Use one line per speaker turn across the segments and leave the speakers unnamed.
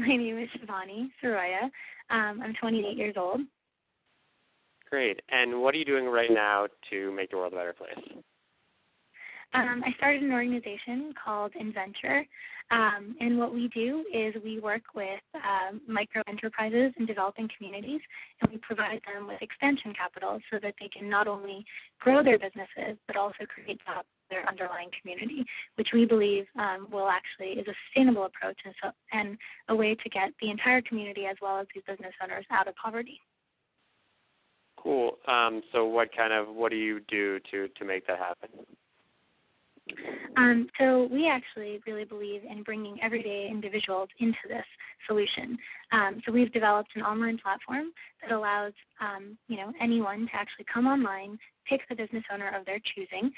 My name is Shivani, Siroya. I'm 28 years old.
Great. And what are you doing right now to make the world a better place?
I started an organization called InVenture, and what we do is we work with micro enterprises in developing communities, and we provide them with expansion capital so that they can not only grow their businesses but also create jobs in their underlying community, which we believe is a sustainable approach and a way to get the entire community as well as these business owners out of poverty.
Cool. So what do you do to make that happen?
So we actually really believe in bringing everyday individuals into this solution. So we've developed an online platform that allows anyone to actually come online, pick the business owner of their choosing,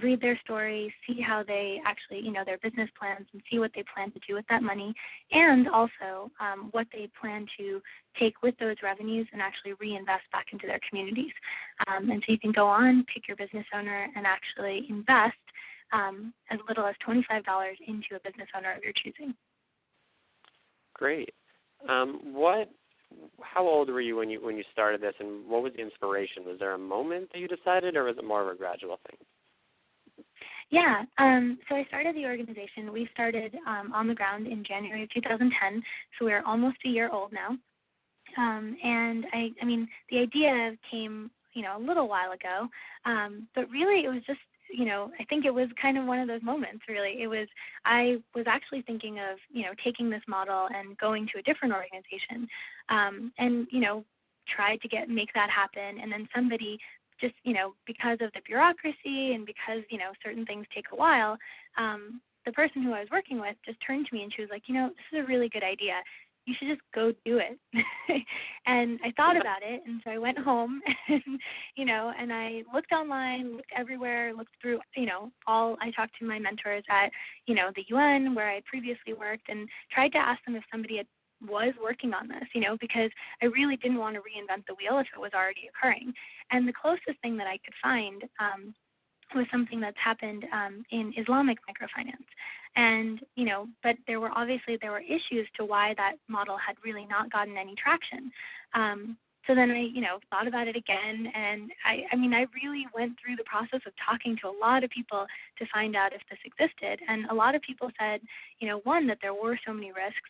read their story, see how they actually, their business plans and see what they plan to do with that money, and also what they plan to take with those revenues and actually reinvest back into their communities. And so you can go on, pick your business owner, and actually invest as little as $25 into a business owner of your choosing.
Great. How old were you when you started this, and what was the inspiration? Was there a moment that you decided, or was it more of a gradual thing?
Yeah. So I started the organization. We started on the ground in January of 2010, so we're almost a year old now. And the idea came, a little while ago, but really it was just, I think it was kind of one of those moments, really. I was actually thinking of, taking this model and going to a different organization and, tried to make that happen. And then somebody just, because of the bureaucracy and because, certain things take a while, the person who I was working with just turned to me and she was like, this is a really good idea. You should just go do it. And I thought about it, and so I went home and, and I looked online, looked everywhere, looked through, I talked to my mentors at, the UN where I had previously worked and tried to ask them if somebody was working on this, because I really didn't want to reinvent the wheel if it was already occurring. And the closest thing that I could find was something that's happened in Islamic microfinance. And, but there were issues to why that model had really not gotten any traction. So then I, thought about it again, and I really went through the process of talking to a lot of people to find out if this existed. And a lot of people said, one, that there were so many risks,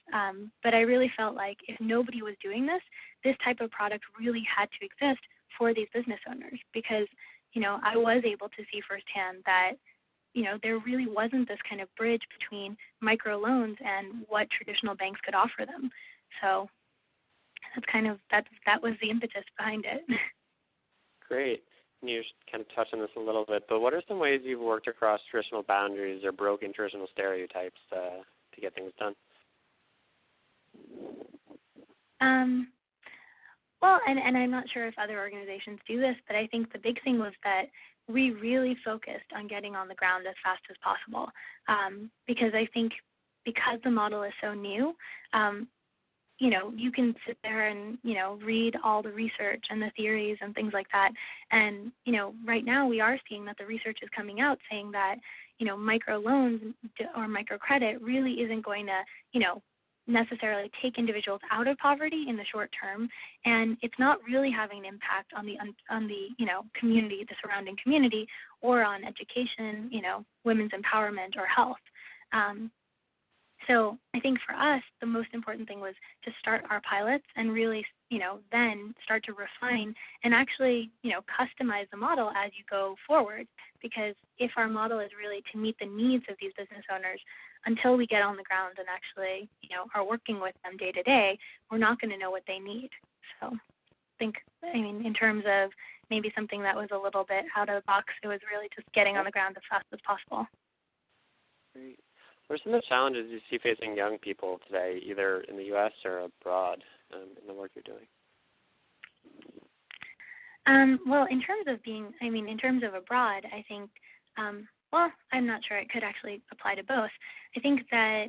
but I really felt like if nobody was doing this type of product really had to exist for these business owners because, I was able to see firsthand that, there really wasn't this kind of bridge between microloans and what traditional banks could offer them. So that was the impetus behind it.
Great. You kind of touched on this a little bit, but what are some ways you've worked across traditional boundaries or broken traditional stereotypes to get things done?
Well, and I'm not sure if other organizations do this, but I think the big thing was that we really focused on getting on the ground as fast as possible because I think because the model is so new, you can sit there and, read all the research and the theories and things like that. And, right now we are seeing that the research is coming out saying that, microloans or microcredit really isn't going to, necessarily take individuals out of poverty in the short term, and it's not really having an impact on the community, the surrounding community, or on education, women's empowerment or health. So I think for us, the most important thing was to start our pilots and really, then start to refine and actually, customize the model as you go forward. Because if our model is really to meet the needs of these business owners, until we get on the ground and actually, are working with them day to day, we're not going to know what they need. So I think, in terms of maybe something that was a little bit out of the box, it was really just getting on the ground as fast as possible.
Great. What are some of the challenges you see facing young people today, either in the U.S. or abroad, in the work you're doing?
Well, in terms of abroad, I think, I'm not sure. It could actually apply to both. I think that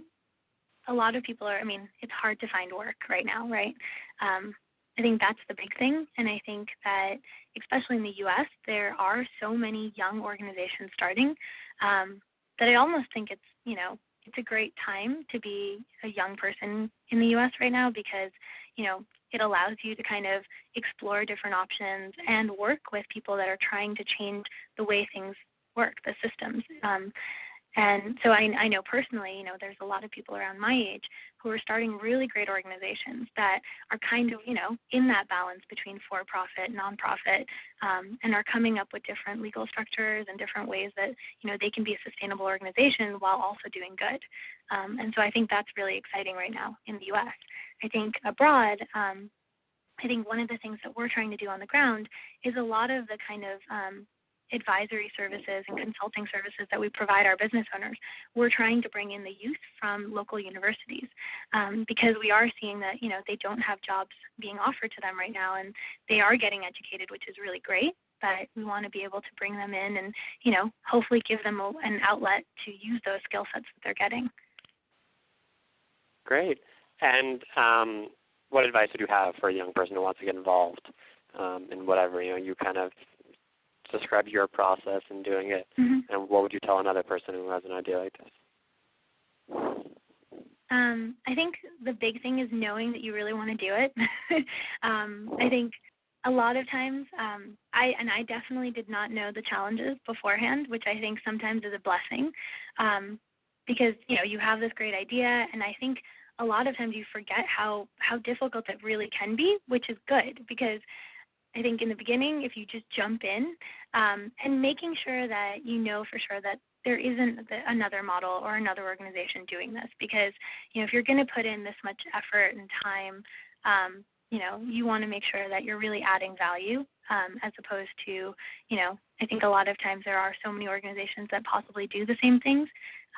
a lot of people it's hard to find work right now, right? I think that's the big thing. And I think that, especially in the U.S., there are so many young organizations starting that I almost think it's, it's a great time to be a young person in the U.S. right now because, it allows you to kind of explore different options and work with people that are trying to change the way things work, the systems. And so I know personally, there's a lot of people around my age who are starting really great organizations that are kind of, in that balance between for-profit, nonprofit, and are coming up with different legal structures and different ways that, they can be a sustainable organization while also doing good. And so I think that's really exciting right now in the U.S. I think abroad, I think one of the things that we're trying to do on the ground is a lot of the kind of advisory services and consulting services that we provide our business owners. We're trying to bring in the youth from local universities because we are seeing that, they don't have jobs being offered to them right now, and they are getting educated, which is really great. But we want to be able to bring them in and, hopefully give them an outlet to use those skill sets that they're getting.
Great. And what advice would you have for a young person who wants to get involved in whatever, you kind of describe your process in doing it, and what would you tell another person who has an idea like this?
I think the big thing is knowing that you really want to do it. I think a lot of times, I definitely did not know the challenges beforehand, which I think sometimes is a blessing, because you have this great idea, and I think a lot of times you forget how difficult it really can be, which is good because I think in the beginning, if you just jump in and making sure that you know for sure that there isn't another model or another organization doing this, because if you're going to put in this much effort and time, you want to make sure that you're really adding value as opposed to, I think a lot of times there are so many organizations that possibly do the same things,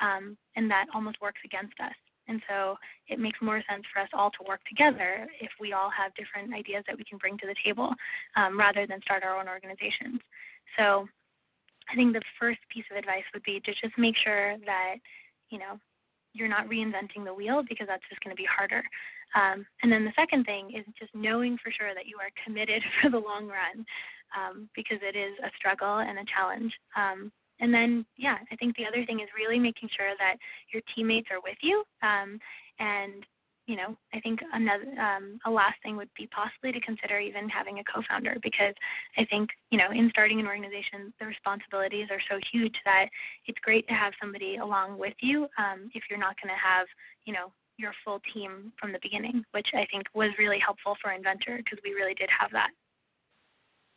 and that almost works against us. And so it makes more sense for us all to work together if we all have different ideas that we can bring to the table rather than start our own organizations. So I think the first piece of advice would be to just make sure that, you're not reinventing the wheel because that's just going to be harder. And then the second thing is just knowing for sure that you are committed for the long run because it is a struggle and a challenge. And then, I think the other thing is really making sure that your teammates are with you. And, I think a last thing would be possibly to consider even having a co-founder because I think, in starting an organization, the responsibilities are so huge that it's great to have somebody along with you if you're not going to have, your full team from the beginning, which I think was really helpful for InVenture because we really did have that.